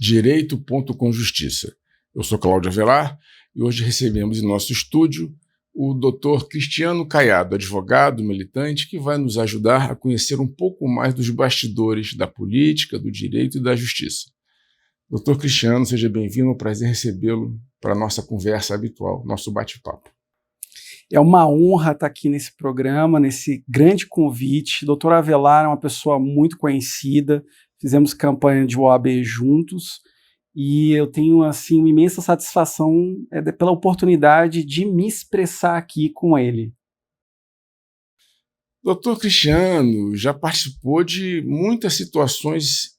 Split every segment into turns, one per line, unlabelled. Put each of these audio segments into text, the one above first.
Direito.com Justiça. Eu sou Cláudio Avelar e hoje recebemos em nosso estúdio o Dr. Cristiano Caiado, advogado, militante, que vai nos ajudar a conhecer um pouco mais dos bastidores da política, do direito e da justiça. Dr. Cristiano, seja bem-vindo, é um prazer recebê-lo para a nossa conversa habitual, nosso bate-papo.
É uma honra estar aqui nesse programa, nesse grande convite. Dr. Avelar é uma pessoa muito conhecida, fizemos campanha de OAB juntos e eu tenho assim, uma imensa satisfação pela oportunidade de me expressar aqui com ele.
Dr. Cristiano já participou de muitas situações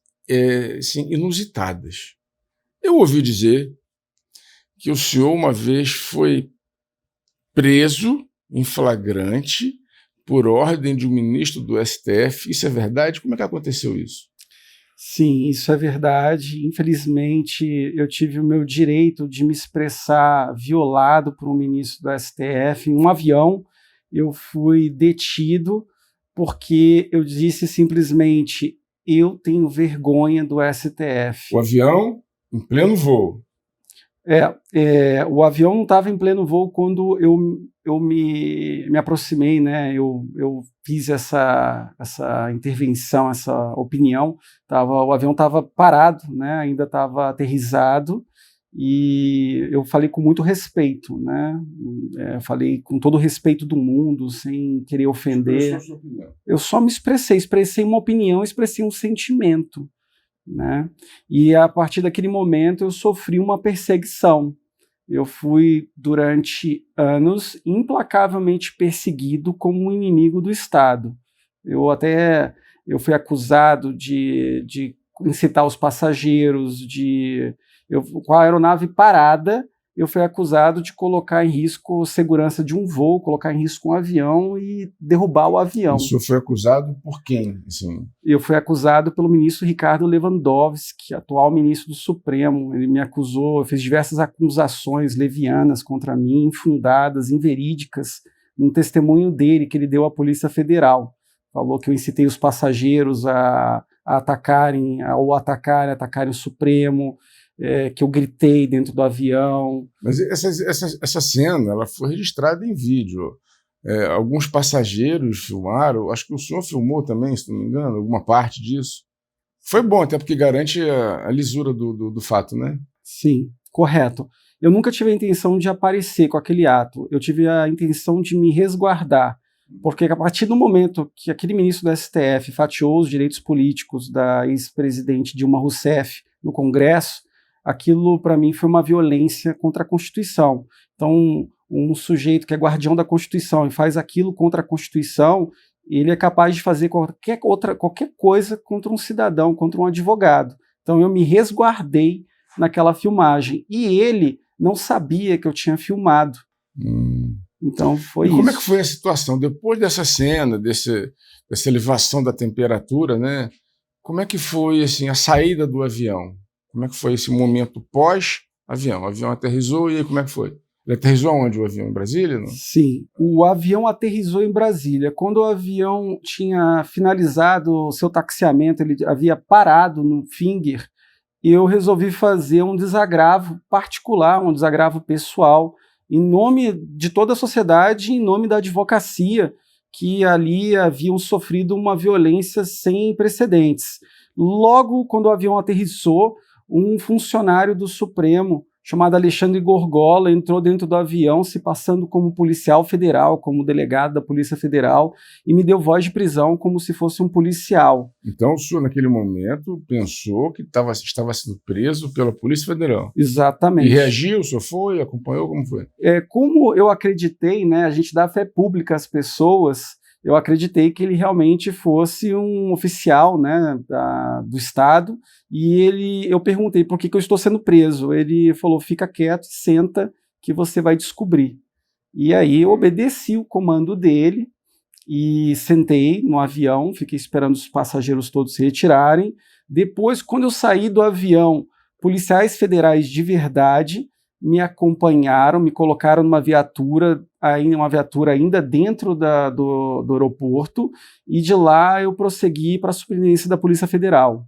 inusitadas. Eu ouvi dizer que o senhor uma vez foi preso em flagrante por ordem de um ministro do STF. Isso é verdade? Como é que aconteceu isso?
Sim, isso é verdade. Infelizmente, eu tive o meu direito de me expressar violado por um ministro do STF. Em um avião, eu fui detido porque eu disse simplesmente: eu tenho vergonha do STF.
O avião em pleno voo.
O avião não estava em pleno voo quando eu me aproximei, né? Eu fiz essa intervenção, essa opinião. O avião estava parado, né? Ainda estava aterrissado, e eu falei com muito respeito, né? Falei com todo o respeito do mundo, sem querer ofender. Eu só me expressei uma opinião, expressei um sentimento, né? E a partir daquele momento eu sofri uma perseguição. Eu fui durante anos implacavelmente perseguido como um inimigo do Estado. Eu fui acusado de incitar os passageiros, com a aeronave parada, eu fui acusado de colocar em risco a segurança de um voo, colocar em risco um avião e derrubar o avião.
O senhor foi acusado por quem? Assim?
Eu fui acusado pelo ministro Ricardo Lewandowski, atual ministro do Supremo. Ele me acusou, fez diversas acusações levianas contra mim, infundadas, inverídicas, um testemunho dele que ele deu à Polícia Federal. Falou que eu incitei os passageiros a atacarem o Supremo, que eu gritei dentro do avião.
Mas essa cena ela foi registrada em vídeo. Alguns passageiros filmaram, acho que o senhor filmou também, se não me engano, alguma parte disso. Foi bom, até porque garante a lisura do fato, né?
Sim, correto. Eu nunca tive a intenção de aparecer com aquele ato, eu tive a intenção de me resguardar, porque a partir do momento que aquele ministro do STF fatiou os direitos políticos da ex-presidente Dilma Rousseff no Congresso, aquilo para mim foi uma violência contra a Constituição. Então, um sujeito que é guardião da Constituição e faz aquilo contra a Constituição, ele é capaz de fazer qualquer coisa contra um cidadão, contra um advogado. Então eu me resguardei naquela filmagem. E ele não sabia que eu tinha filmado. Então foi isso.
Como é que foi a situação? Depois dessa cena, dessa elevação da temperatura, né? Como é que foi assim, a saída do avião? Como é que foi esse momento pós-avião? O avião aterrissou e aí como é que foi? Ele aterrissou aonde o avião? Em Brasília? Não?
Sim, o avião aterrissou em Brasília. Quando o avião tinha finalizado o seu taxiamento, ele havia parado no Finger, eu resolvi fazer um desagravo particular, um desagravo pessoal, em nome de toda a sociedade, em nome da advocacia, que ali haviam sofrido uma violência sem precedentes. Logo, quando o avião aterrissou, um funcionário do Supremo, chamado Alexandre Gorgola, entrou dentro do avião, se passando como policial federal, como delegado da Polícia Federal, e me deu voz de prisão como se fosse um policial.
Então o senhor, naquele momento, pensou que estava sendo preso pela Polícia Federal?
Exatamente.
E reagiu? O senhor foi? Acompanhou? Como foi?
Como eu acreditei, né, a gente dá fé pública às pessoas, eu acreditei que ele realmente fosse um oficial, né, do Estado, e eu perguntei por que eu estou sendo preso. Ele falou: fica quieto, senta, que você vai descobrir. E aí eu obedeci o comando dele e sentei no avião, fiquei esperando os passageiros todos se retirarem. Depois, quando eu saí do avião, policiais federais de verdade me acompanharam, me colocaram numa viatura, uma viatura ainda dentro do aeroporto, e de lá eu prossegui para a superintendência da Polícia Federal.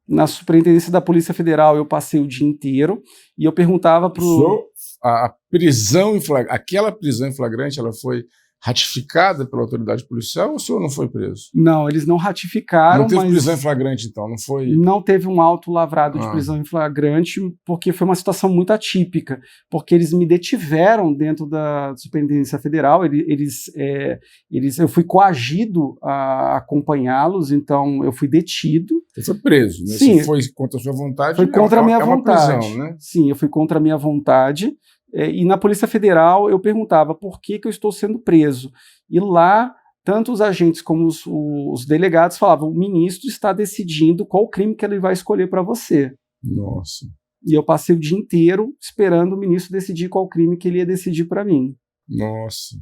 Na Superintendência da Polícia Federal eu passei o dia inteiro e eu perguntava para o...
A prisão em flagrante, aquela prisão em flagrante, ela foi ratificada pela autoridade policial ou o senhor não foi preso?
Não, eles não ratificaram,
não teve
mas...
prisão em flagrante, então, não foi?
Não teve um auto lavrado de prisão em flagrante, porque foi uma situação muito atípica, porque eles me detiveram dentro da Superintendência Federal, eu fui coagido a acompanhá-los, então eu fui detido.
Você foi preso, né?
Sim.
Você foi contra a sua vontade?
Foi contra a minha vontade.
Prisão, né?
Sim, eu fui contra a minha vontade. E na Polícia Federal eu perguntava por que eu estou sendo preso. E lá, tanto os agentes como os delegados falavam: o ministro está decidindo qual crime que ele vai escolher para você.
Nossa.
E eu passei o dia inteiro esperando o ministro decidir qual crime que ele ia decidir para mim.
Nossa.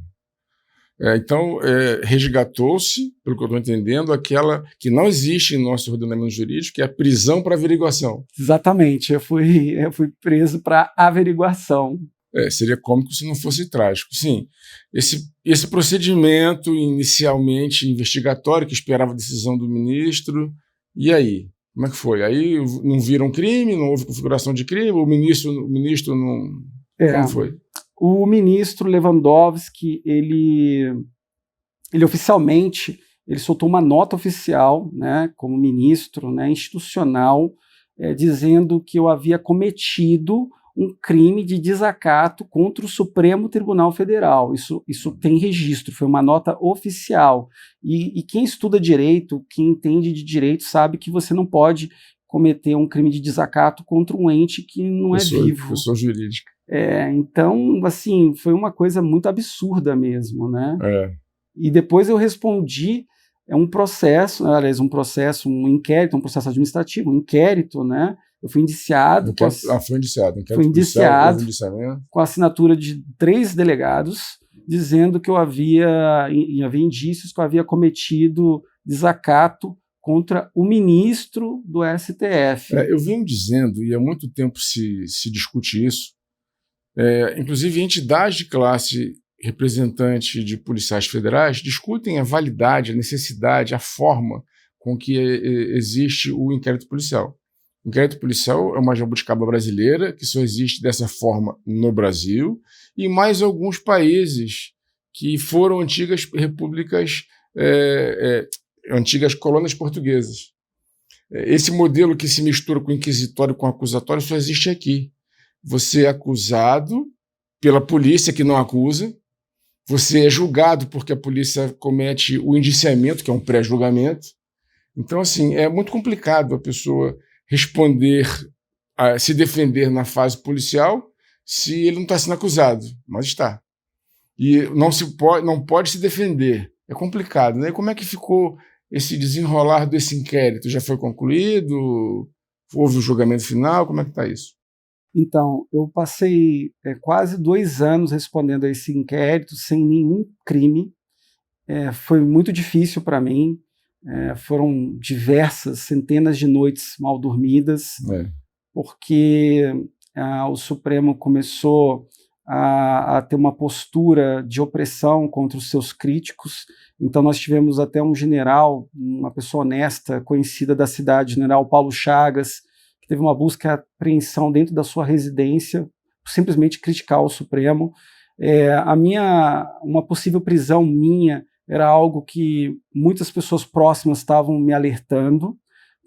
Então, resgatou-se, pelo que eu estou entendendo, aquela que não existe em nosso ordenamento jurídico, que é a prisão para averiguação.
Exatamente. Eu fui preso para averiguação.
Seria cômico se não fosse trágico. Sim, esse procedimento inicialmente investigatório, que esperava a decisão do ministro, e aí? Como é que foi? Aí não viram crime, não houve configuração de crime, o ministro não... Como foi?
O ministro Lewandowski, ele oficialmente, ele soltou uma nota oficial, né, como ministro, né, institucional, dizendo que eu havia cometido um crime de desacato contra o Supremo Tribunal Federal. Isso tem registro, foi uma nota oficial. E quem estuda direito, quem entende de direito, sabe que você não pode cometer um crime de desacato contra um ente que não é vivo.
Pessoa jurídica.
Então, assim, foi uma coisa muito absurda mesmo, né? E depois eu respondi um processo, um inquérito, um processo administrativo, um inquérito, né? Eu fui indiciado.
Foi indiciado.
Fui indiciado com a assinatura de 3 delegados, dizendo que eu havia indícios que eu havia cometido desacato contra o ministro do STF.
Eu venho dizendo, e há muito tempo se discute isso, inclusive entidades de classe representante de policiais federais discutem a validade, a necessidade, a forma com que existe o inquérito policial. O inquérito policial é uma jabuticaba brasileira que só existe dessa forma no Brasil e mais alguns países que foram antigas repúblicas, antigas colônias portuguesas. Esse modelo que se mistura com inquisitório e com acusatório só existe aqui. Você é acusado pela polícia que não acusa, você é julgado porque a polícia comete o indiciamento, que é um pré-julgamento. Então, assim, é muito complicado a pessoa responder, se defender na fase policial se ele não está sendo acusado, mas está. E não pode se defender. É complicado, né? Como é que ficou esse desenrolar desse inquérito? Já foi concluído? Houve o julgamento final? Como é que está isso?
Então, eu passei quase 2 anos respondendo a esse inquérito sem nenhum crime. Foi muito difícil para mim. Foram diversas, centenas de noites mal dormidas, porque o Supremo começou a ter uma postura de opressão contra os seus críticos. Então nós tivemos até um general, uma pessoa honesta, conhecida da cidade, general Paulo Chagas, que teve uma busca e apreensão dentro da sua residência, simplesmente criticar o Supremo. Uma possível prisão minha era algo que muitas pessoas próximas estavam me alertando,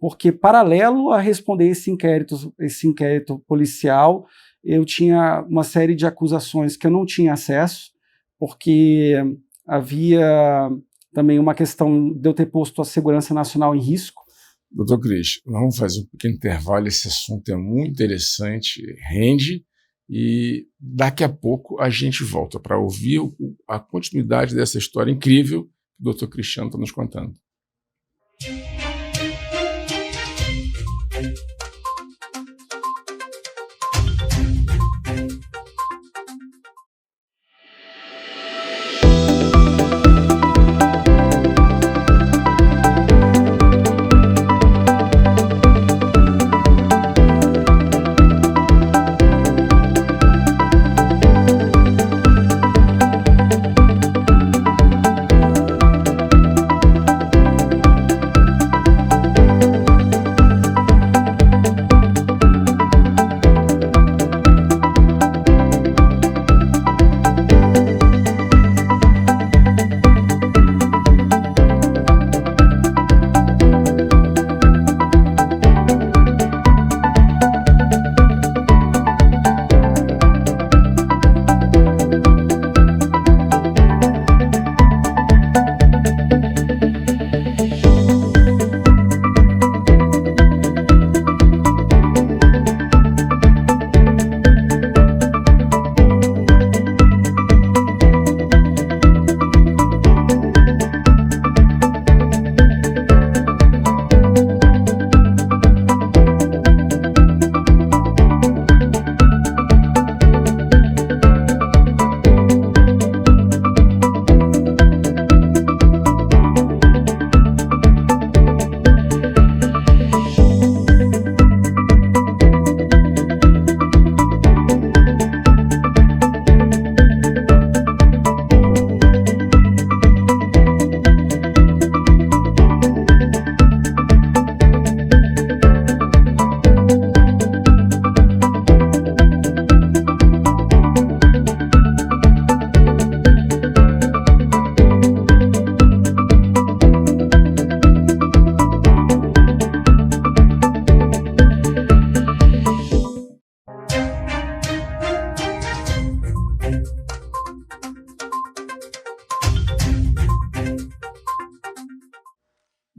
porque paralelo a responder esse inquérito policial, eu tinha uma série de acusações que eu não tinha acesso, porque havia também uma questão de eu ter posto a segurança nacional em risco.
Doutor Cris, nós vamos fazer um pequeno intervalo, esse assunto é muito interessante, rende, e daqui a pouco a gente volta para ouvir a continuidade dessa história incrível que o doutor Cristiano está nos contando.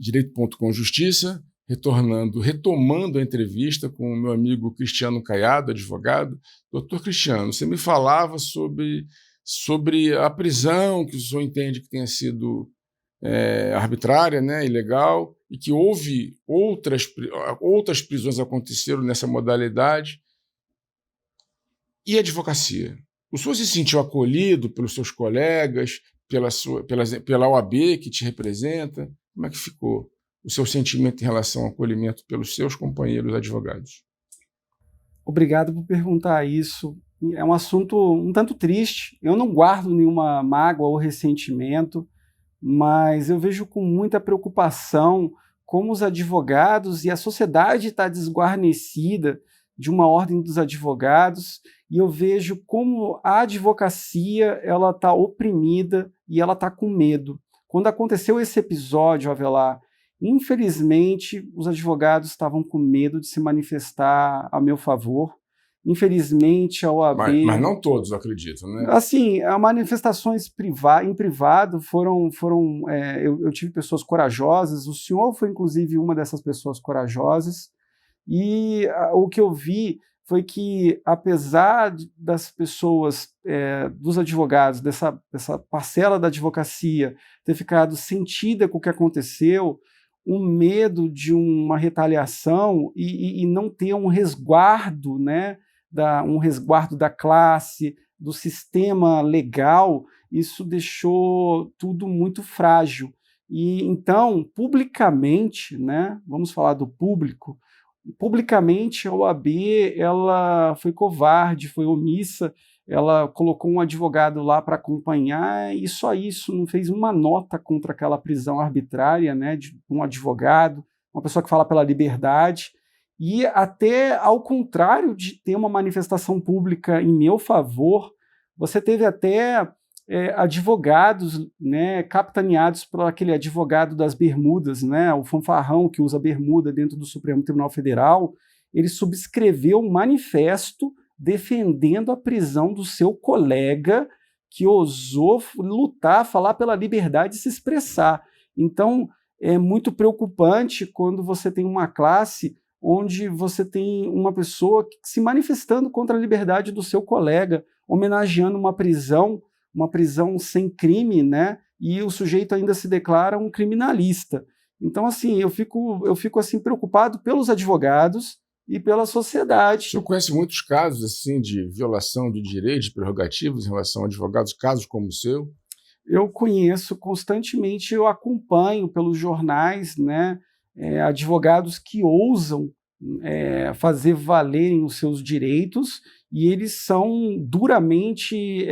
Direito.com Justiça, retomando a entrevista com o meu amigo Cristiano Caiado, advogado. Doutor Cristiano, você me falava sobre a prisão que o senhor entende que tenha sido arbitrária, né, ilegal, e que houve outras prisões aconteceram nessa modalidade. E a advocacia? O senhor se sentiu acolhido pelos seus colegas, pela OAB que te representa? Como é que ficou o seu sentimento em relação ao acolhimento pelos seus companheiros advogados?
Obrigado por perguntar isso. É um assunto um tanto triste. Eu não guardo nenhuma mágoa ou ressentimento, mas eu vejo com muita preocupação como os advogados e a sociedade está desguarnecida de uma ordem dos advogados, e eu vejo como a advocacia ela está oprimida e ela está com medo. Quando aconteceu esse episódio, Avelar, infelizmente os advogados estavam com medo de se manifestar a meu favor. Infelizmente, a OAB...
Mas não todos, acredito, né?
Assim, as manifestações em privado foram eu tive pessoas corajosas, o senhor foi, inclusive, uma dessas pessoas corajosas, e o que eu vi foi que, apesar das pessoas, dos advogados, dessa parcela da advocacia ter ficado sentida com o que aconteceu, o medo de uma retaliação e não ter um resguardo, né, um resguardo da classe, do sistema legal, isso deixou tudo muito frágil. E então, publicamente, né, vamos falar do público, publicamente a OAB ela foi covarde, foi omissa, ela colocou um advogado lá para acompanhar e só isso, não fez uma nota contra aquela prisão arbitrária, né, de um advogado, uma pessoa que fala pela liberdade. E até ao contrário de ter uma manifestação pública em meu favor, você teve até advogados, né, capitaneados por aquele advogado das bermudas, né, o fanfarrão que usa bermuda dentro do Supremo Tribunal Federal. Ele subscreveu um manifesto defendendo a prisão do seu colega que ousou lutar, falar pela liberdade de se expressar. Então, é muito preocupante quando você tem uma classe onde você tem uma pessoa se manifestando contra a liberdade do seu colega, homenageando uma prisão sem crime, né? E o sujeito ainda se declara um criminalista. Então, assim, eu fico assim preocupado pelos advogados e pela sociedade.
O senhor conhece muitos casos assim de violação de direitos, de prerrogativas em relação a advogados, casos como o seu?
Eu conheço constantemente, eu acompanho pelos jornais, né, advogados que ousam fazer valerem os seus direitos e eles são duramente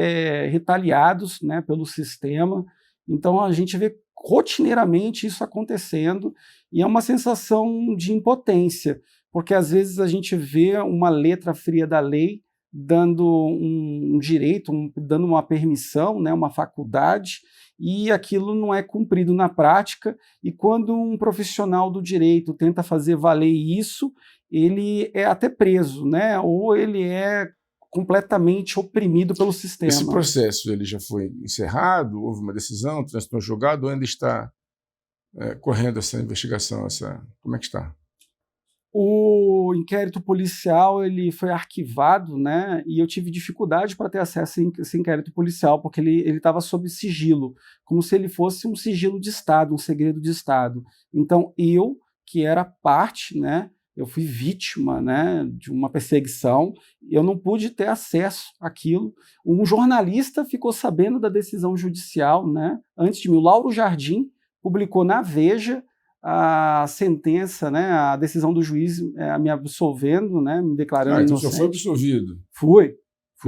retaliados, né, pelo sistema. Então a gente vê rotineiramente isso acontecendo e é uma sensação de impotência, porque às vezes a gente vê uma letra fria da lei dando um direito, dando uma permissão, né, uma faculdade, e aquilo não é cumprido na prática, e quando um profissional do direito tenta fazer valer isso, ele é até preso, né, ou ele é completamente oprimido pelo sistema.
Esse processo ele já foi encerrado? Houve uma decisão, transitou julgado, ou ainda está correndo essa investigação? Como é que está?
O inquérito policial ele foi arquivado, né? E eu tive dificuldade para ter acesso a esse inquérito policial, porque ele estava sob sigilo, como se ele fosse um sigilo de Estado, um segredo de Estado. Então, eu, que era parte, né? Eu fui vítima, né, de uma perseguição, eu não pude ter acesso àquilo. Um jornalista ficou sabendo da decisão judicial, né, antes de mim. O Lauro Jardim publicou na Veja a sentença, né, a decisão do juiz me absolvendo, né, me declarando
então
inocente.
Você foi absolvido?
Fui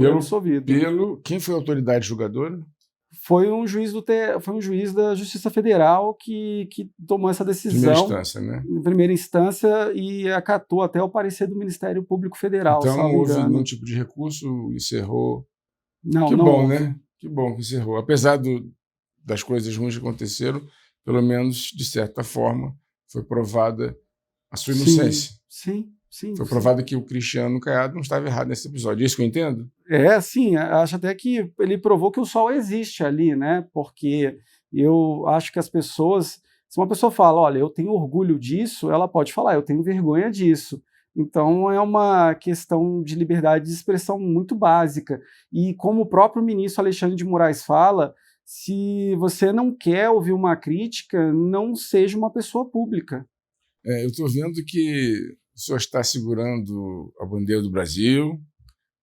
absolvido.
Quem foi a autoridade julgadora?
Foi um juiz da Justiça Federal que tomou essa decisão.
Primeira instância, né?
Em primeira instância e acatou até o parecer do Ministério Público Federal.
Então não houve nenhum tipo de recurso, encerrou.
Não,
que
não
bom,
houve.
né? Que bom que encerrou. Apesar das coisas ruins que aconteceram, pelo menos, de certa forma, foi provada a sua inocência.
Sim.
Foi provado que o Cristiano Caiado não estava errado nesse episódio. É isso que eu entendo?
Sim. Acho até que ele provou que o sol existe ali, né? Porque eu acho que as pessoas, Se uma pessoa fala, olha, eu tenho orgulho disso, ela pode falar, eu tenho vergonha disso. Então, é uma questão de liberdade de expressão muito básica. E como o próprio ministro Alexandre de Moraes fala, se você não quer ouvir uma crítica, não seja uma pessoa pública.
Eu estou vendo que o senhor está segurando a bandeira do Brasil,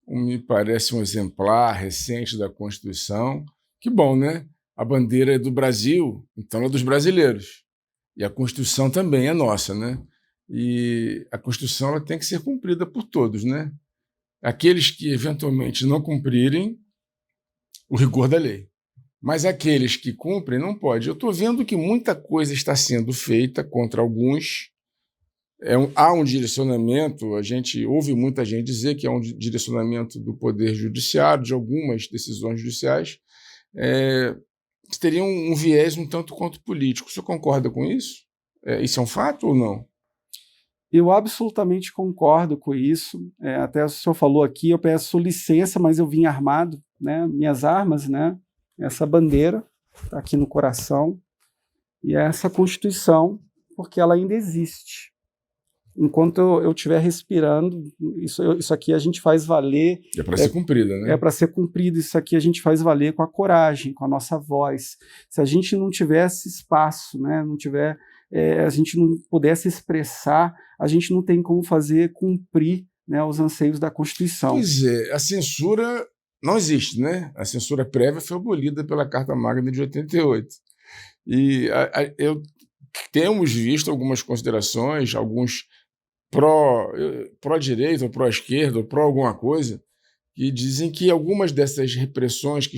me parece um exemplar recente da Constituição. Que bom, né? A bandeira é do Brasil, então é dos brasileiros. E a Constituição também é nossa, né? E a Constituição ela tem que ser cumprida por todos, né? Aqueles que eventualmente não cumprirem, o rigor da lei. Mas aqueles que cumprem não pode. Eu estou vendo que muita coisa está sendo feita contra alguns. Há um direcionamento, a gente ouve muita gente dizer que há um direcionamento do Poder Judiciário, de algumas decisões judiciais, que teriam um viés um tanto quanto político. O senhor concorda com isso? Isso é um fato ou não?
Eu absolutamente concordo com isso. Até o senhor falou aqui, eu peço licença, mas eu vim armado, né? Minhas armas, né? Essa bandeira está aqui no coração e essa Constituição, porque ela ainda existe. Enquanto eu estiver respirando, isso aqui a gente faz valer.
É para ser cumprida, né?
É para ser cumprido. Isso aqui a gente faz valer com a coragem, com a nossa voz. Se a gente não tivesse espaço, né, a gente não pudesse expressar, a gente não tem como fazer cumprir, né, os anseios da Constituição.
Pois é, a censura não existe, né? A censura prévia foi abolida pela Carta Magna de 88. E temos visto algumas considerações, alguns pró-direita, ou pró-esquerda, ou pró alguma coisa, que dizem que algumas dessas repressões,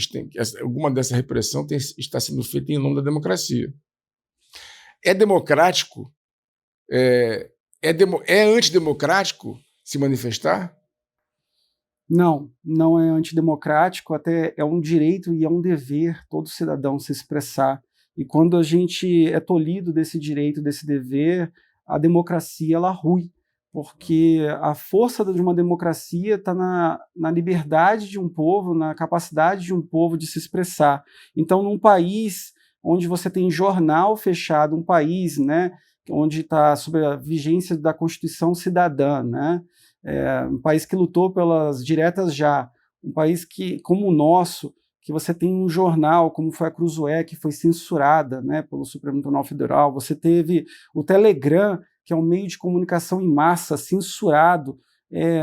alguma dessa repressão está sendo feita em nome da democracia. É democrático? É antidemocrático se manifestar?
Não, não é antidemocrático, até é um direito e é um dever todo cidadão se expressar. E quando a gente é tolhido desse direito, desse dever, a democracia ela rui, porque a força de uma democracia está na liberdade de um povo, na capacidade de um povo de se expressar. Então, num país onde você tem jornal fechado, um país, né, onde está sob a vigência da Constituição Cidadã, né, um país que lutou pelas diretas já, um país como o nosso, que você tem um jornal, como foi a Cruzoé, que foi censurada, né, pelo Supremo Tribunal Federal, você teve o Telegram, que é um meio de comunicação em massa, censurado,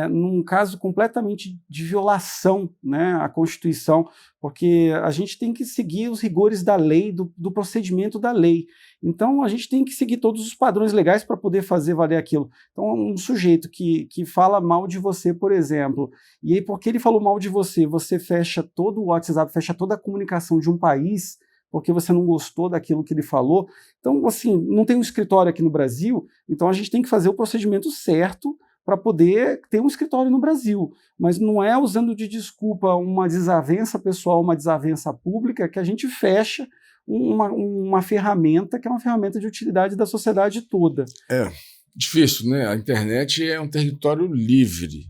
num caso completamente de violação, né, à Constituição, porque a gente tem que seguir os rigores da lei, do procedimento da lei. Então, a gente tem que seguir todos os padrões legais para poder fazer valer aquilo. Então, um sujeito que fala mal de você, por exemplo, e aí porque ele falou mal de você, você fecha todo o WhatsApp, fecha toda a comunicação de um país, porque você não gostou daquilo que ele falou. Então, assim, não tem um escritório aqui no Brasil, então a gente tem que fazer o procedimento certo para poder ter um escritório no Brasil. Mas não é usando de desculpa uma desavença pessoal, uma desavença pública, que a gente fecha uma ferramenta que é uma ferramenta de utilidade da sociedade toda.
É difícil, né? A internet é um território livre,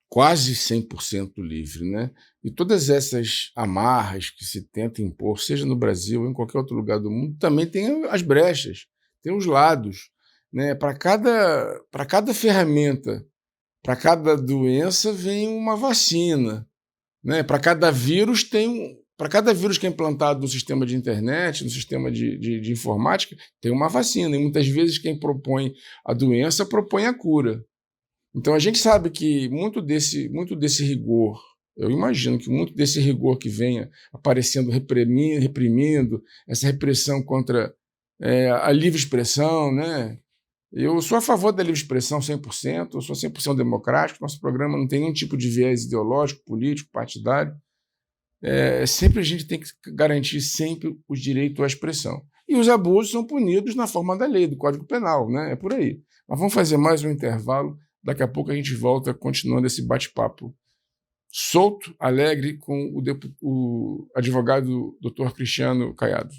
quase 100% livre, né? E todas essas amarras que se tenta impor, seja no Brasil ou em qualquer outro lugar do mundo, também tem as brechas, tem os lados, né? Para cada ferramenta, para cada doença vem uma vacina, né? Para cada vírus que é implantado no sistema de internet, no sistema de informática, tem uma vacina. E muitas vezes quem propõe a doença propõe a cura. Então a gente sabe que muito desse rigor, eu imagino que muito desse rigor que venha aparecendo, reprimindo essa repressão contra a livre expressão, né? Eu sou a favor da livre expressão 100%, eu sou 100% democrático, nosso programa não tem nenhum tipo de viés ideológico, político, partidário. Sempre a gente tem que garantir sempre o direito à expressão. E os abusos são punidos na forma da lei, do Código Penal, né? É por aí. Mas vamos fazer mais um intervalo. Daqui a pouco a gente volta continuando esse bate-papo solto, alegre, com o advogado Dr. Cristiano Caiado.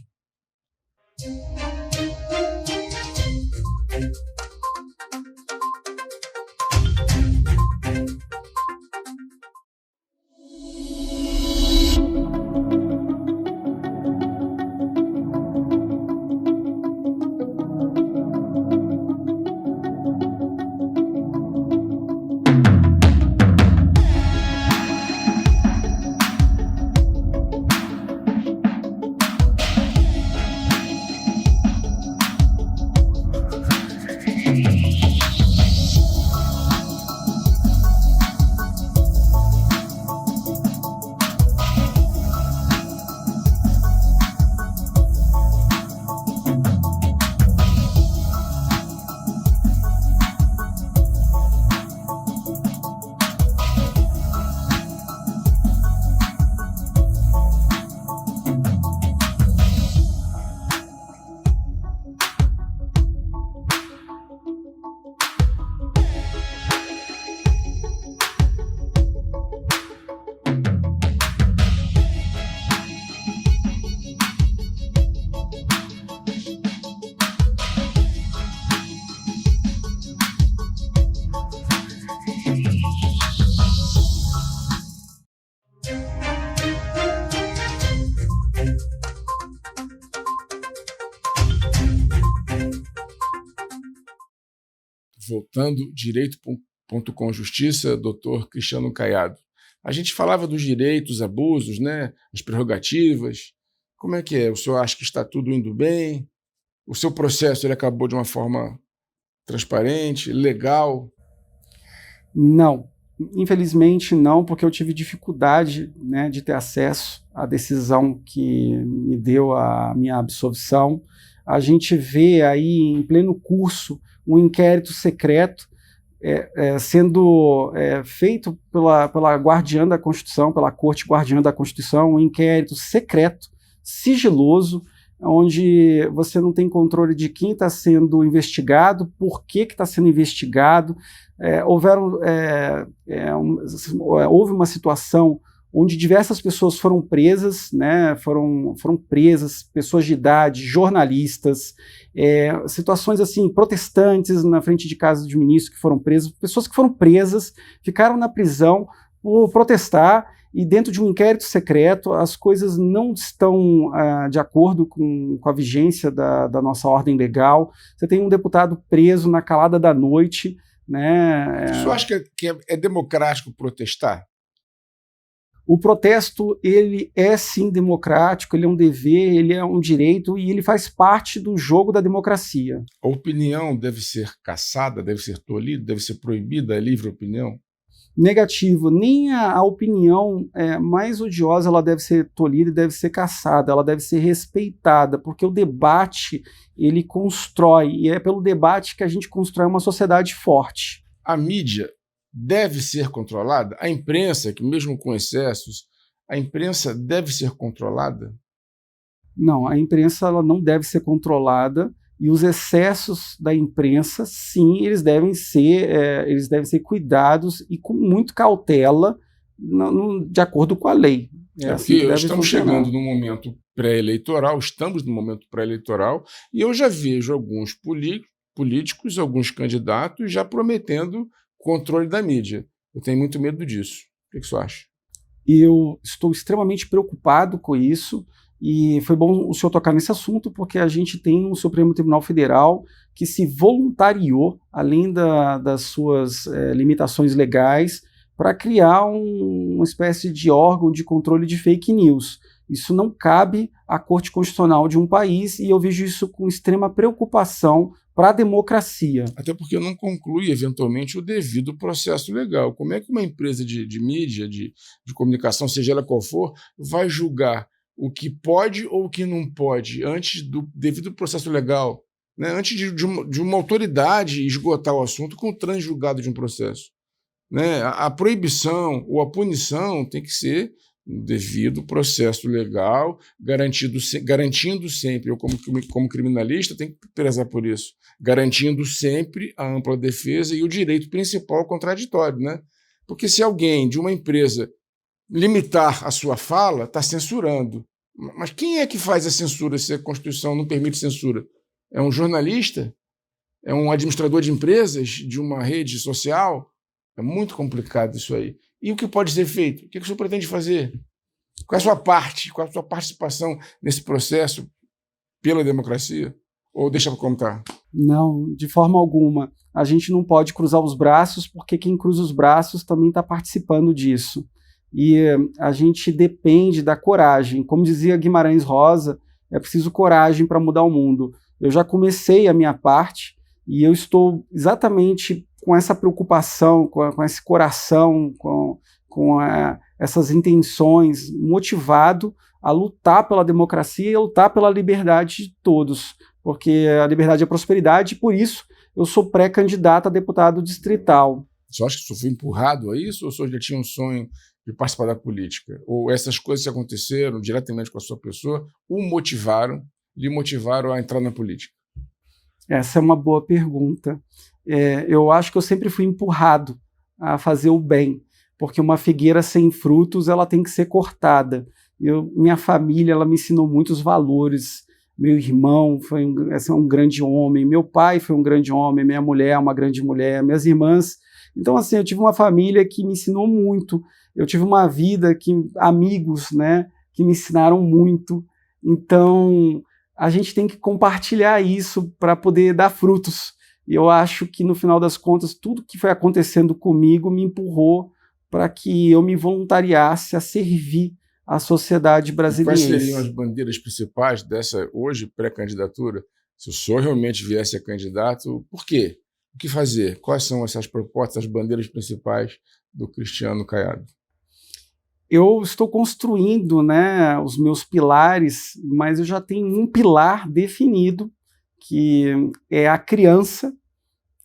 voltando, direito.com Justiça, doutor Cristiano Caiado. A gente falava dos direitos, abusos, né? As prerrogativas. Como é que é? O senhor acha que está tudo indo bem? O seu processo ele acabou de uma forma transparente, legal?
Não, infelizmente não, porque eu tive dificuldade, né, de ter acesso à decisão que me deu a minha absolvição. A gente vê aí em pleno curso um inquérito secreto sendo feito pela guardiã da Constituição, pela Corte Guardiã da Constituição, um inquérito secreto, sigiloso, onde você não tem controle de quem está sendo investigado, por que está sendo investigado. Houve uma situação onde diversas pessoas foram presas, né, foram presas, pessoas de idade, jornalistas, situações assim, protestantes na frente de casa de ministro que foram presos, pessoas que foram presas, ficaram na prisão por protestar, e dentro de um inquérito secreto as coisas não estão de acordo com a vigência da nossa ordem legal. Você tem um deputado preso na calada da noite, né?
O senhor acha que é democrático protestar?
O protesto, ele é sim democrático, ele é um dever, ele é um direito e ele faz parte do jogo da democracia.
A opinião deve ser cassada, deve ser tolhida, deve ser proibida a livre opinião?
Negativo, nem a opinião mais odiosa ela deve ser tolhida e deve ser cassada, ela deve ser respeitada, porque o debate ele constrói, e é pelo debate que a gente constrói uma sociedade forte.
A mídia deve ser controlada? A imprensa, que mesmo com excessos, a imprensa deve ser controlada?
Não, a imprensa ela não deve ser controlada, e os excessos da imprensa, sim, eles devem ser cuidados e com muito cautela, de acordo com a lei.
Porque estamos chegando no momento pré-eleitoral, estamos no momento pré-eleitoral, e eu já vejo alguns políticos, alguns candidatos já prometendo controle da mídia. Eu tenho muito medo disso. O que você acha?
Eu estou extremamente preocupado com isso, e foi bom o senhor tocar nesse assunto, porque a gente tem um Supremo Tribunal Federal que se voluntariou, além das suas limitações legais, para criar uma espécie de órgão de controle de fake news. Isso não cabe à Corte Constitucional de um país, e eu vejo isso com extrema preocupação para a democracia.
Até porque não conclui, eventualmente, o devido processo legal. Como é que uma empresa de mídia, de comunicação, seja ela qual for, vai julgar o que pode ou o que não pode antes do devido processo legal, né? Antes de uma autoridade esgotar o assunto com o transjulgado de um processo, né? A proibição ou a punição tem que ser devido processo legal, garantindo sempre, eu como criminalista tenho que prezar por isso, garantindo sempre a ampla defesa e o direito principal ao contraditório, né? Porque se alguém de uma empresa limitar a sua fala, está censurando. Mas quem é que faz a censura se a Constituição não permite censura? É um jornalista? É um administrador de empresas, de uma rede social? É muito complicado isso aí. E o que pode ser feito? O que o senhor pretende fazer? Qual é a sua parte? Qual é a sua participação nesse processo pela democracia? Ou deixa para contar?
Não, de forma alguma. A gente não pode cruzar os braços, porque quem cruza os braços também está participando disso. E a gente depende da coragem. Como dizia Guimarães Rosa, é preciso coragem para mudar o mundo. Eu já comecei a minha parte e eu estou exatamente com essa preocupação, com esse coração, com essas intenções, motivado a lutar pela democracia e a lutar pela liberdade de todos, porque a liberdade é a prosperidade, e por isso eu sou pré-candidato a deputado distrital.
Você acha que o senhor foi empurrado a isso, ou o senhor já tinha um sonho de participar da política? Ou essas coisas que aconteceram diretamente com a sua pessoa lhe motivaram a entrar na política?
Essa é uma boa pergunta. Eu acho que eu sempre fui empurrado a fazer o bem, porque uma figueira sem frutos ela tem que ser cortada. Minha família ela me ensinou muitos valores. Meu irmão foi um grande homem, meu pai foi um grande homem, minha mulher é uma grande mulher, minhas irmãs. Então, assim, eu tive uma família que me ensinou muito. Eu tive uma vida amigos, né, que me ensinaram muito. Então, a gente tem que compartilhar isso para poder dar frutos. eu acho que, no final das contas, tudo que foi acontecendo comigo me empurrou para que eu me voluntariasse a servir a sociedade brasileira.
Quais seriam as bandeiras principais dessa, hoje, pré-candidatura? Se o senhor realmente viesse a candidato, por quê? O que fazer? Quais são essas propostas, as bandeiras principais do Cristiano Caiado?
Eu estou construindo, né, os meus pilares, mas eu já tenho um pilar definido, que é a criança.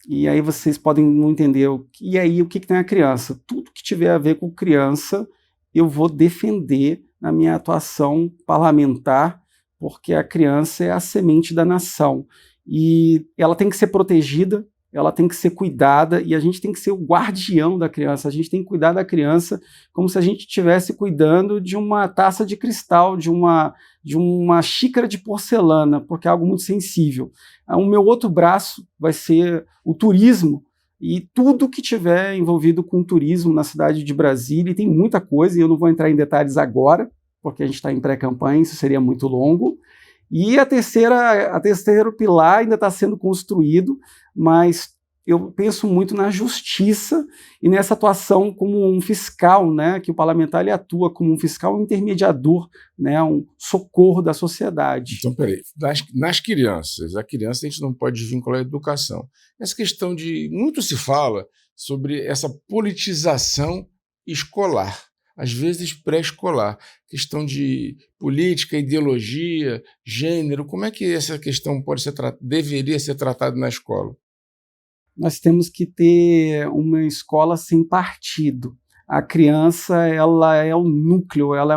E aí vocês podem não entender. E aí, o que tem a criança? Tudo que tiver a ver com criança, eu vou defender na minha atuação parlamentar, porque a criança é a semente da nação. E ela tem que ser protegida, ela tem que ser cuidada, e a gente tem que ser o guardião da criança. A gente tem que cuidar da criança como se a gente estivesse cuidando de uma taça de cristal, de uma xícara de porcelana, porque é algo muito sensível. O meu outro braço vai ser o turismo, e tudo que tiver envolvido com turismo na cidade de Brasília, e tem muita coisa, e eu não vou entrar em detalhes agora, porque a gente está em pré-campanha, isso seria muito longo. E a terceiro pilar ainda está sendo construído, mas eu penso muito na justiça e nessa atuação como um fiscal, né, que o parlamentar ele atua como um fiscal intermediador, né, um socorro da sociedade.
Então, peraí, nas crianças, a criança a gente não pode desvincular a educação. Essa questão de, muito se fala sobre essa politização escolar, às vezes pré-escolar, questão de política, ideologia, gênero, como é que essa questão deveria ser tratada na escola?
Nós temos que ter uma escola sem partido. A criança, ela é o núcleo, ela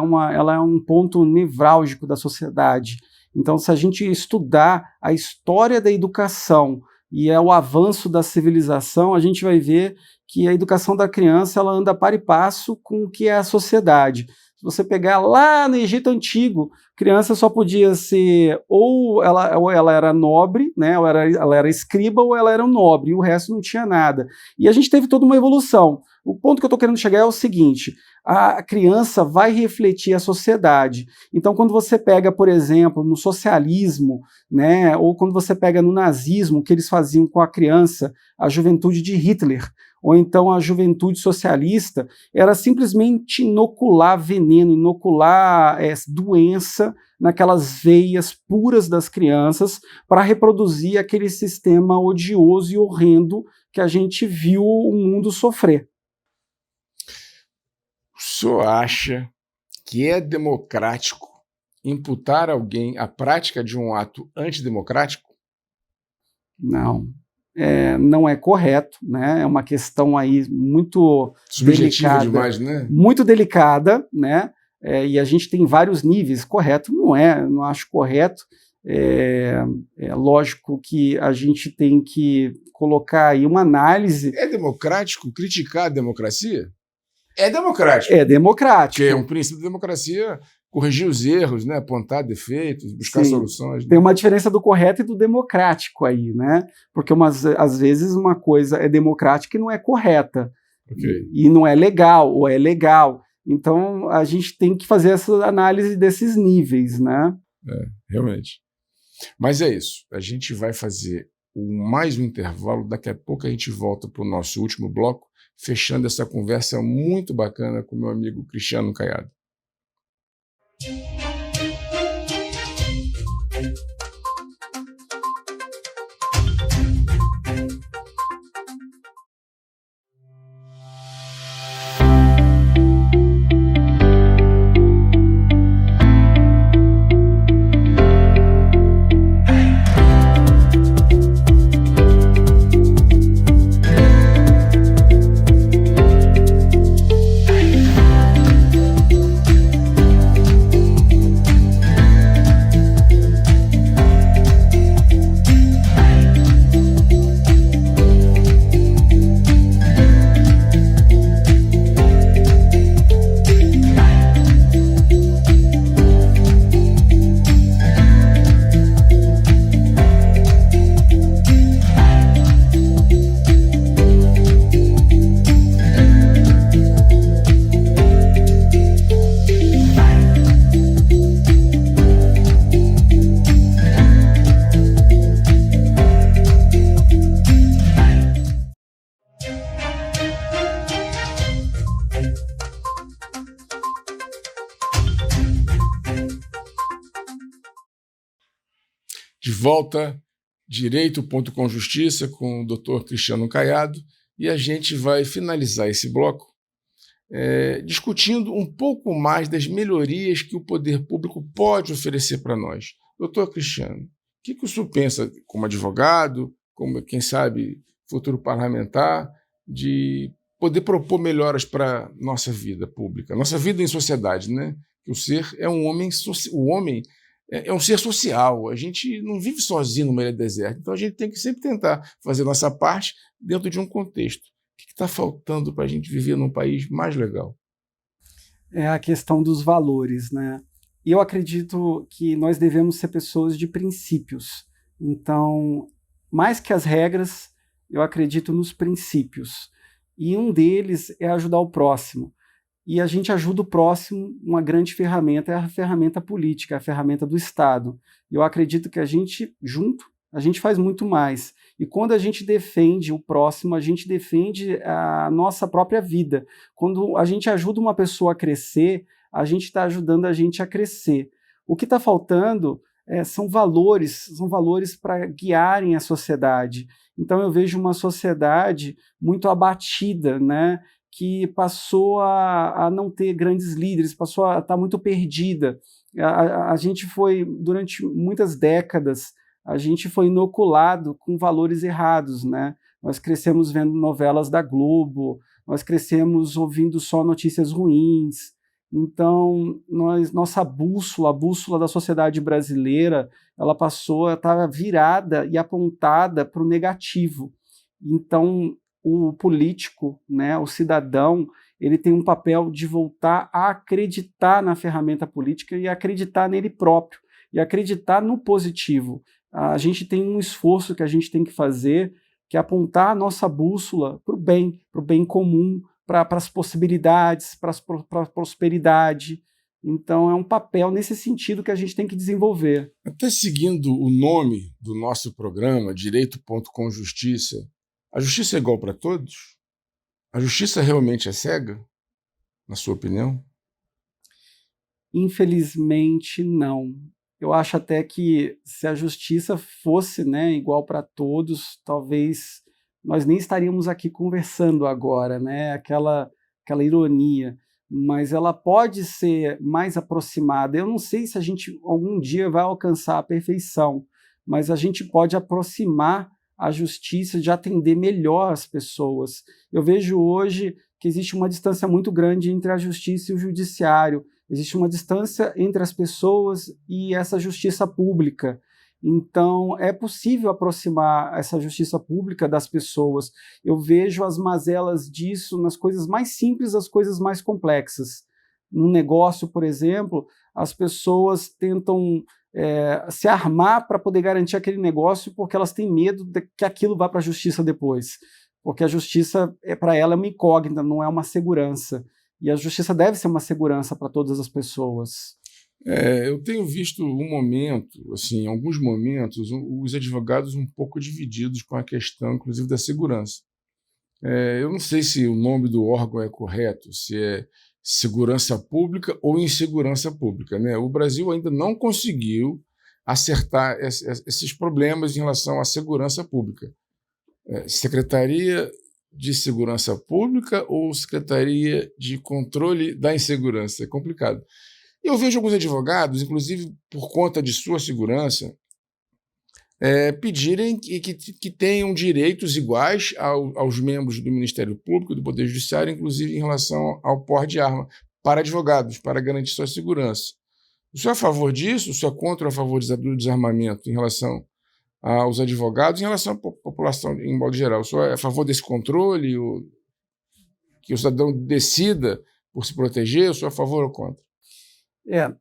é um ponto nevrálgico da sociedade. Então, se a gente estudar a história da educação e o avanço da civilização, a gente vai ver que a educação da criança ela anda par e passo com o que é a sociedade. Se você pegar lá no Egito Antigo, criança só podia ser ou ela era nobre, né, ela era escriba, ou ela era um nobre, e o resto não tinha nada. E a gente teve toda uma evolução. O ponto que eu estou querendo chegar é o seguinte: a criança vai refletir a sociedade. Então, quando você pega, por exemplo, no socialismo, né, ou quando você pega no nazismo, o que eles faziam com a criança, a juventude de Hitler, ou então a juventude socialista, era simplesmente inocular veneno, inocular doença naquelas veias puras das crianças para reproduzir aquele sistema odioso e horrendo que a gente viu o mundo sofrer.
O senhor acha que é democrático imputar a alguém a prática de um ato antidemocrático?
Não. Não é correto, né? É uma questão aí muito
subjetiva
delicada,
demais, né?
Muito delicada, né? E a gente tem vários níveis. Correto não acho correto. É lógico que a gente tem que colocar aí uma análise.
É democrático criticar a democracia? É democrático.
É democrático.
Porque é um princípio da democracia corrigir os erros, né? Apontar defeitos, buscar soluções. Né?
Tem uma diferença do correto e do democrático aí, né? Porque às vezes uma coisa é democrática e não é correta.
Okay.
E não é legal, ou é legal. Então a gente tem que fazer essa análise desses níveis, né?
Realmente. Mas é isso. A gente vai fazer mais um intervalo. Daqui a pouco a gente volta para o nosso último bloco, fechando essa conversa muito bacana com meu amigo Cristiano Caiado. volta, Direito.com Justiça, com o Dr. Cristiano Caiado, e a gente vai finalizar esse bloco discutindo um pouco mais das melhorias que o poder público pode oferecer para nós. Doutor Cristiano, o que o senhor pensa, como advogado, como, quem sabe, futuro parlamentar, de poder propor melhoras para a nossa vida pública, nossa vida em sociedade, né? Que o ser é um homem, o homem é um ser social, a gente não vive sozinho no meio do deserto, então a gente tem que sempre tentar fazer nossa parte dentro de um contexto. O que está faltando para a gente viver num país mais legal?
É a questão dos valores, né? E eu acredito que nós devemos ser pessoas de princípios. Então, mais que as regras, eu acredito nos princípios. E um deles é ajudar o próximo. E a gente ajuda o próximo, uma grande ferramenta é a ferramenta política, a ferramenta do Estado. Eu acredito que a gente, junto, a gente faz muito mais. E quando a gente defende o próximo, a gente defende a nossa própria vida. Quando a gente ajuda uma pessoa a crescer, a gente está ajudando a gente a crescer. O que está faltando são valores para guiarem a sociedade. Então eu vejo uma sociedade muito abatida, né? Que passou a não ter grandes líderes, passou a estar muito perdida. A gente foi, durante muitas décadas, a gente foi inoculado com valores errados, né? Nós crescemos vendo novelas da Globo, nós crescemos ouvindo só notícias ruins. Então, nossa bússola, a bússola da sociedade brasileira, ela passou a estar virada e apontada para o negativo. Então, o político, né, o cidadão, ele tem um papel de voltar a acreditar na ferramenta política e acreditar nele próprio, e acreditar no positivo. A gente tem um esforço que a gente tem que fazer, que é apontar a nossa bússola para o bem comum, para as possibilidades, para a prosperidade. Então, é um papel nesse sentido que a gente tem que desenvolver.
Até seguindo o nome do nosso programa, Direito.com Justiça, a justiça é igual para todos? A justiça realmente é cega, na sua opinião?
Infelizmente, não. Eu acho até que se a justiça fosse, né, igual para todos, talvez nós nem estaríamos aqui conversando agora, né? Aquela ironia. Mas ela pode ser mais aproximada. Eu não sei se a gente algum dia vai alcançar a perfeição, mas a gente pode aproximar a justiça de atender melhor as pessoas. Eu vejo hoje que existe uma distância muito grande entre a justiça e o judiciário. Existe uma distância entre as pessoas e essa justiça pública. Então, é possível aproximar essa justiça pública das pessoas. Eu vejo as mazelas disso nas coisas mais simples, das coisas mais complexas. No negócio, por exemplo, as pessoas tentam se armar para poder garantir aquele negócio porque elas têm medo de que aquilo vá para a justiça depois. Porque a justiça, para ela, é uma incógnita, não é uma segurança. E a justiça deve ser uma segurança para todas as pessoas.
Eu tenho visto em alguns momentos, os advogados um pouco divididos com a questão, inclusive, da segurança. Eu não sei se o nome do órgão é correto, se é segurança pública ou insegurança pública, né? O Brasil ainda não conseguiu acertar esses problemas em relação à segurança pública. Secretaria de Segurança Pública ou Secretaria de Controle da Insegurança? É complicado. Eu vejo alguns advogados, inclusive por conta de sua segurança, pedirem que tenham direitos iguais aos membros do Ministério Público, do Poder Judiciário, inclusive em relação ao porte de arma, para advogados, para garantir sua segurança. O senhor é a favor disso? O senhor é contra ou a favor do desarmamento em relação aos advogados, em relação à população em modo geral? O senhor é a favor desse controle, que o cidadão decida por se proteger? O senhor é a favor ou contra?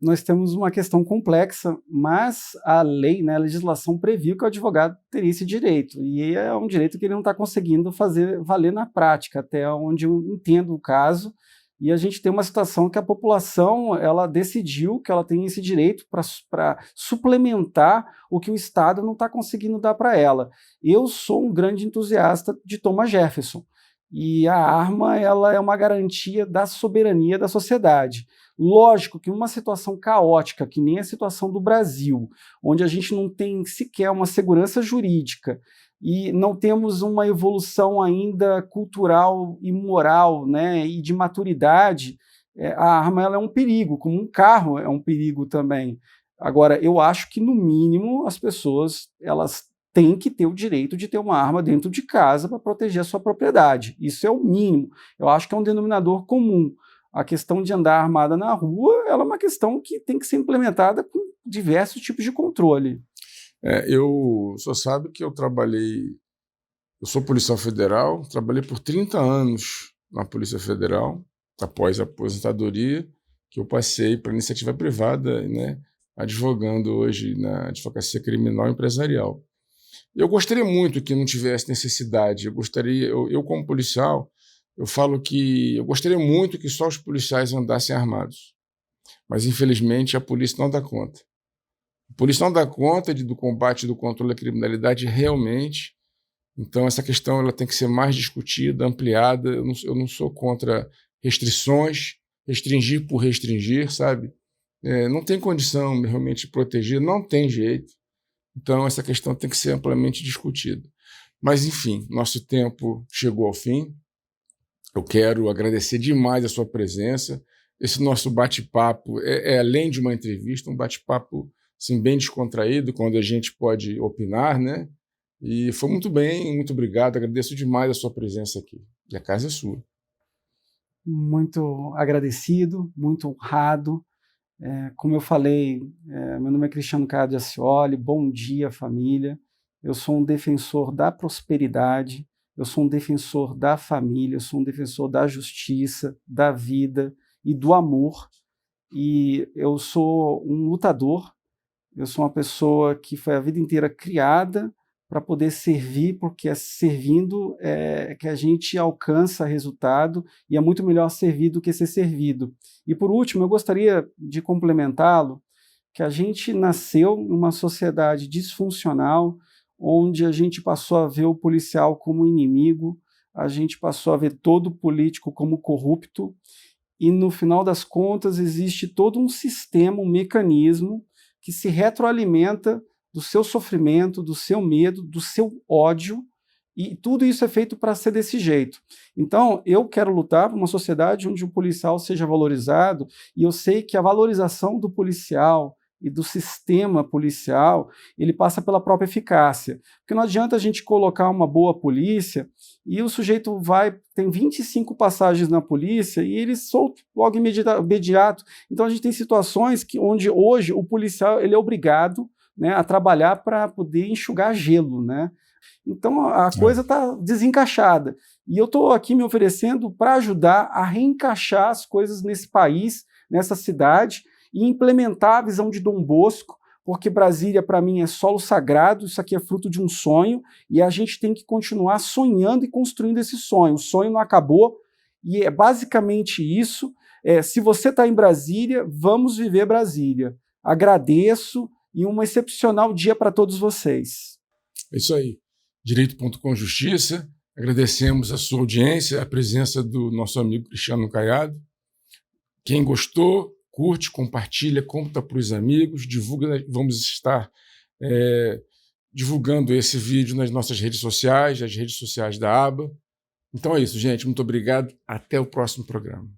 Nós temos uma questão complexa, mas a lei, né, a legislação previu que o advogado teria esse direito, e é um direito que ele não está conseguindo fazer valer na prática, até onde eu entendo o caso, e a gente tem uma situação que a população ela decidiu que ela tem esse direito para suplementar o que o Estado não está conseguindo dar para ela. Eu sou um grande entusiasta de Thomas Jefferson. E a arma, ela é uma garantia da soberania da sociedade. Lógico que numa situação caótica, que nem a situação do Brasil, onde a gente não tem sequer uma segurança jurídica e não temos uma evolução ainda cultural e moral, né, e de maturidade, a arma ela é um perigo, como um carro é um perigo também. Agora, eu acho que, no mínimo, as pessoas elas têm que ter o direito de ter uma arma dentro de casa para proteger a sua propriedade. Isso é o mínimo. Eu acho que é um denominador comum. A questão de andar armada na rua, ela é uma questão que tem que ser implementada com diversos tipos de controle.
Eu só sabe que eu sou policial federal, trabalhei por 30 anos na Polícia Federal, após a aposentadoria, que eu passei para iniciativa privada, né, advogando hoje na advocacia criminal e empresarial. Eu gostaria muito que não tivesse necessidade. Eu como policial, eu falo que eu gostaria muito que só os policiais andassem armados. Mas, infelizmente, a polícia não dá conta. A polícia não dá conta do combate e do controle da criminalidade realmente. Então, essa questão ela tem que ser mais discutida, ampliada. Eu não sou contra restrições, restringir por restringir, sabe? Não tem condição realmente de proteger, não tem jeito. Então, essa questão tem que ser amplamente discutida. Mas, enfim, nosso tempo chegou ao fim. Eu quero agradecer demais a sua presença. Esse nosso bate-papo além de uma entrevista, um bate-papo assim, bem descontraído, quando a gente pode opinar, né? E foi muito bem, muito obrigado. Agradeço demais a sua presença aqui. E a casa é sua.
Muito agradecido, muito honrado. Como eu falei, meu nome é Cristiano Caiado de Ascioli, bom dia, família. Eu sou um defensor da prosperidade, eu sou um defensor da família, eu sou um defensor da justiça, da vida e do amor. E eu sou um lutador, eu sou uma pessoa que foi a vida inteira criada para poder servir, porque é servindo que a gente alcança resultado e é muito melhor servir do que ser servido. E por último, eu gostaria de complementá-lo, que a gente nasceu numa sociedade disfuncional, onde a gente passou a ver o policial como inimigo, a gente passou a ver todo político como corrupto, e no final das contas existe todo um sistema, um mecanismo que se retroalimenta do seu sofrimento, do seu medo, do seu ódio, e tudo isso é feito para ser desse jeito. Então, eu quero lutar por uma sociedade onde o policial seja valorizado, e eu sei que a valorização do policial e do sistema policial, ele passa pela própria eficácia. Porque não adianta a gente colocar uma boa polícia e o sujeito tem 25 passagens na polícia e ele solta logo imediato. Então a gente tem situações onde hoje o policial ele é obrigado, né, a trabalhar para poder enxugar gelo, né? Então a coisa está desencaixada. E eu estou aqui me oferecendo para ajudar a reencaixar as coisas nesse país, nessa cidade, e implementar a visão de Dom Bosco, porque Brasília, para mim, é solo sagrado, isso aqui é fruto de um sonho, e a gente tem que continuar sonhando e construindo esse sonho. O sonho não acabou, e é basicamente isso. Se você está em Brasília, vamos viver Brasília. Agradeço e um excepcional dia para todos vocês.
É isso aí. Direito.com Justiça. Agradecemos a sua audiência, a presença do nosso amigo Cristiano Caiado. Quem gostou, curte, compartilha, conta para os amigos, divulga. Vamos estar divulgando esse vídeo nas nossas redes sociais, as redes sociais da ABA. Então é isso, gente. Muito obrigado. Até o próximo programa.